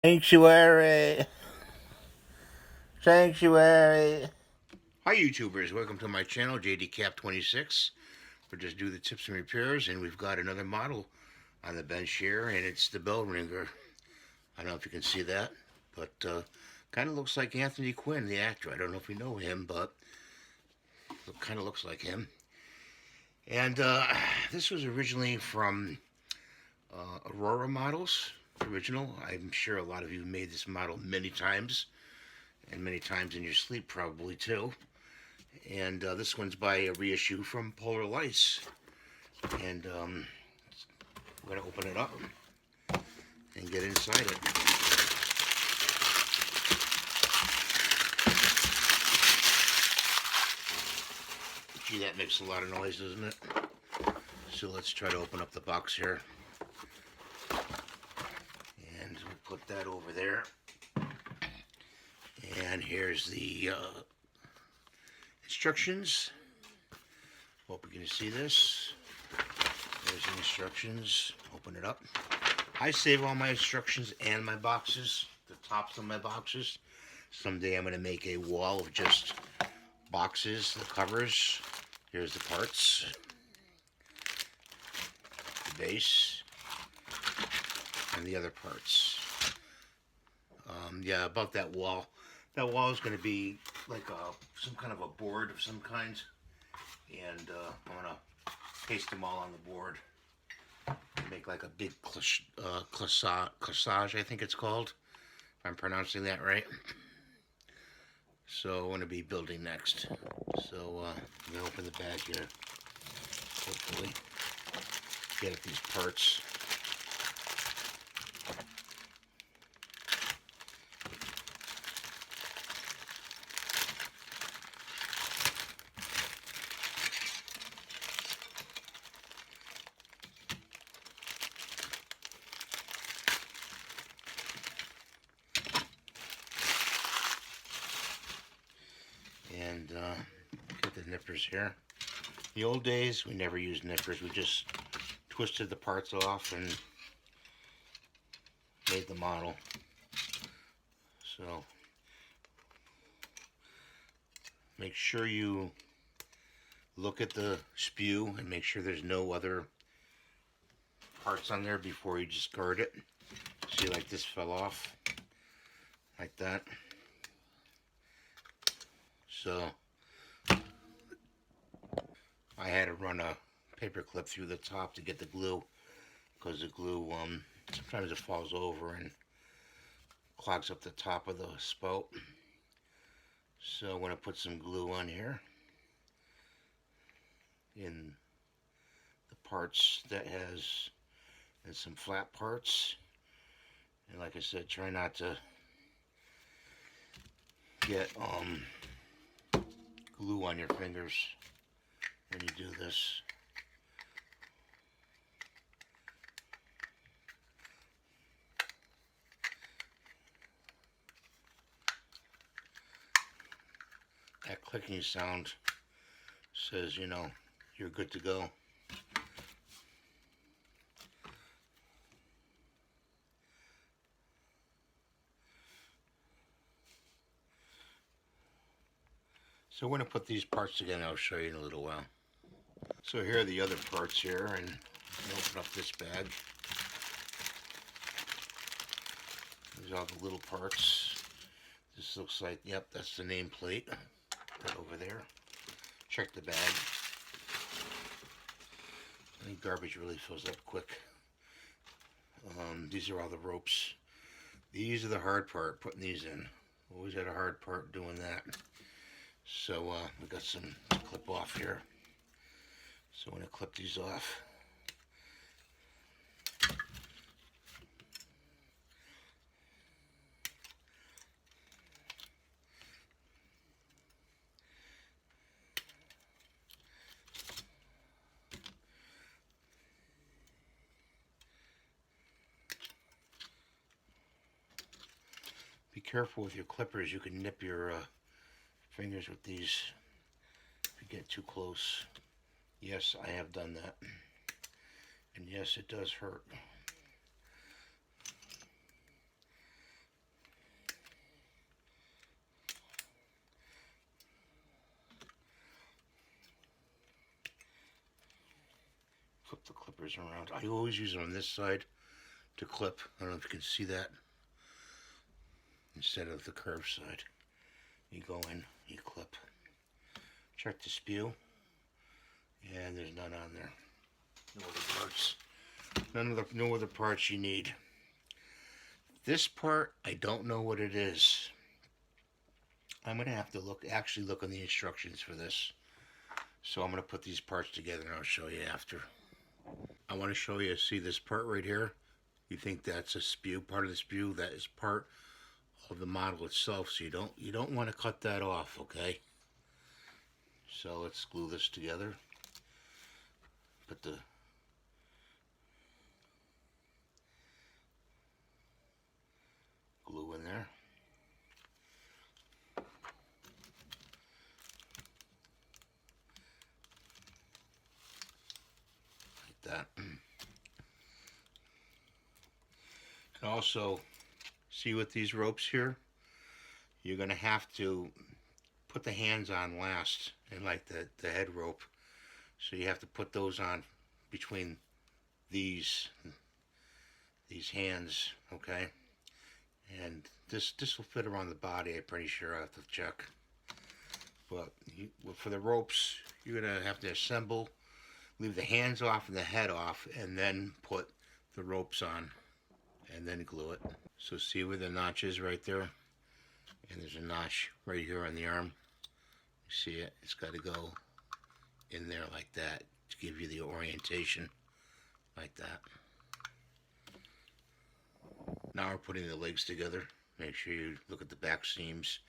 Sanctuary. Sanctuary. Hi YouTubers, welcome to my channel, JDCap26. We're just doing the tips and repairs, and we've got another model on the bench here, and it's the bell ringer. I don't know if you can see that, but kind of looks like Anthony Quinn, the actor. I don't know if you know him, but it kind of looks like him. And this was originally from Aurora Models, original. I'm sure a lot of you made this model many times, and many times in your sleep probably too. And this one's by a reissue from Polar Lights. And we're going to open it up and get inside it. Gee, that makes a lot of noise, doesn't it? So let's try to open up the box here. And we'll put that over there. And here's the instructions. Hope you can see this. There's the instructions. Open it up. I save all my instructions and my boxes, the tops of my boxes. Someday I'm going to make a wall of just boxes, the covers. Here's the parts, the base, and the other parts. Yeah, about that wall. That wall is going to be like some kind of a board of some kind. And I'm going to paste them all on the board. Make like a big clissage, I think it's called, if I'm pronouncing that right. So I'm going to be building next. So I'm going to open the bag here, hopefully get at these parts. And get the nippers here. The old days, we never used nippers. We just twisted the parts off and made the model. So make sure you look at the spew and make sure there's no other parts on there before you discard it. See, like this fell off, like that. So I had to run a paper clip through the top to get the glue, because the glue sometimes it falls over and clogs up the top of the spout. So I'm going to put some glue on here in the parts that has, and some flat parts. And like I said, try not to get glue on your fingers when you do this. That clicking sound says, you know, you're good to go. So we're going to put these parts together. I'll show you in a little while. So here are the other parts here, and I'll open up this bag. These are all the little parts. This looks like, yep, that's the nameplate right over there. Check the bag. I think garbage really fills up quick. These are all the ropes. These are the hard part, putting these in. Always had a hard part doing that. So we got some to clip off here. So I'm going to clip these off. Be careful with your clippers. You can nip your fingers with these if you get too close. Yes, I have done that. And yes, it does hurt. flip the clippers around. I always use them on this side to clip. I don't know if you can see that. Instead of the curved side. You go in, you clip. Check the spew. And there's none on there. No other parts. No other parts you need. This part, I don't know what it is. I'm gonna have to actually look on the instructions for this. So I'm gonna put these parts together and I'll show you after. I want to show you, see this part right here? You think that's a spew, part of the spew? That is part of the model itself, so you don't want to cut that off, okay? So let's glue this together. Put the glue in there. Like that. And also, see with these ropes here, you're going to have to put the hands on last, and like the head rope. So you have to put those on between these hands, okay? And this will fit around the body, I'm pretty sure. I have to check. But for the ropes, you're going to have to assemble, leave the hands off and the head off, and then put the ropes on, and then glue it. So see where the notch is right there? And there's a notch right here on the arm. You see it? It's got to go in there like that to give you the orientation, like that. Now we're putting the legs together. Make sure you look at the back seams.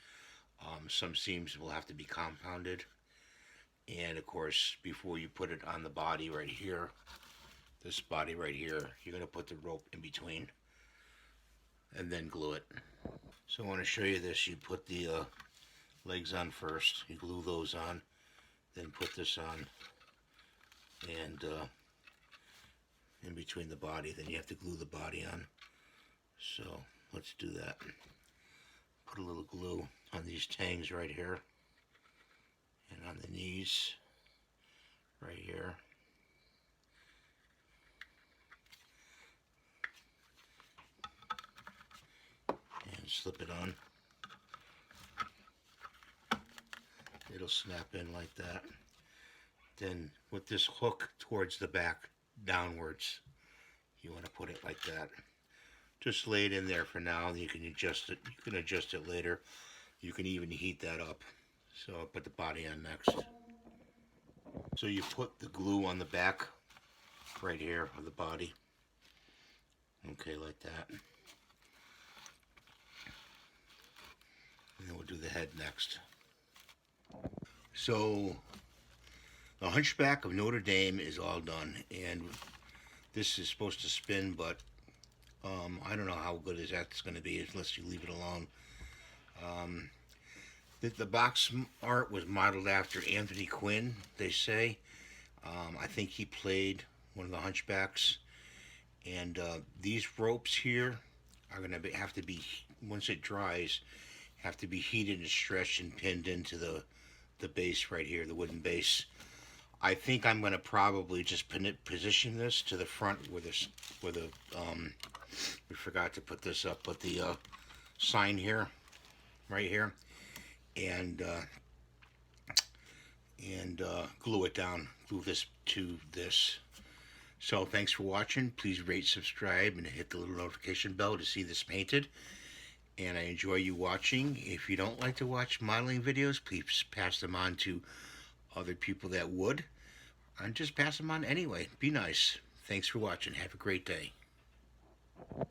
Some seams will have to be compounded. And of course, before you put it on the body right here, this body right here, you're going to put the rope in between and then glue it. So I want to show you this. You put the legs on first. You glue those on. Then put this on. And in between the body. Then you have to glue the body on. So let's do that. Put a little glue on these tangs right here. And on the knees right here. And slip it on. It'll snap in like that. Then with this hook towards the back, downwards, you want to put it like that. Just lay it in there for now, and you can adjust it. You can adjust it later. You can even heat that up. So I'll put the body on next. So you put the glue on the back right here of the body. Okay, like that. And then we'll do the head next. So the Hunchback of Notre Dame is all done, and this is supposed to spin, but I don't know how good that's going to be unless you leave it alone. The box art was modeled after Anthony Quinn, they say. I think he played one of the Hunchbacks. And these ropes here are going to have to be, once it dries, have to be heated and stretched and pinned into the base right here, the wooden base. I think I'm going to probably just position this to the front where we forgot to put this up, but the sign here, right here, and glue it down, glue this to this. So thanks for watching. Please rate, subscribe, and hit the little notification bell to see this painted. And I enjoy you watching. If you don't like to watch modeling videos, please pass them on to other people that would. And just pass them on anyway. Be nice. Thanks for watching. Have a great day.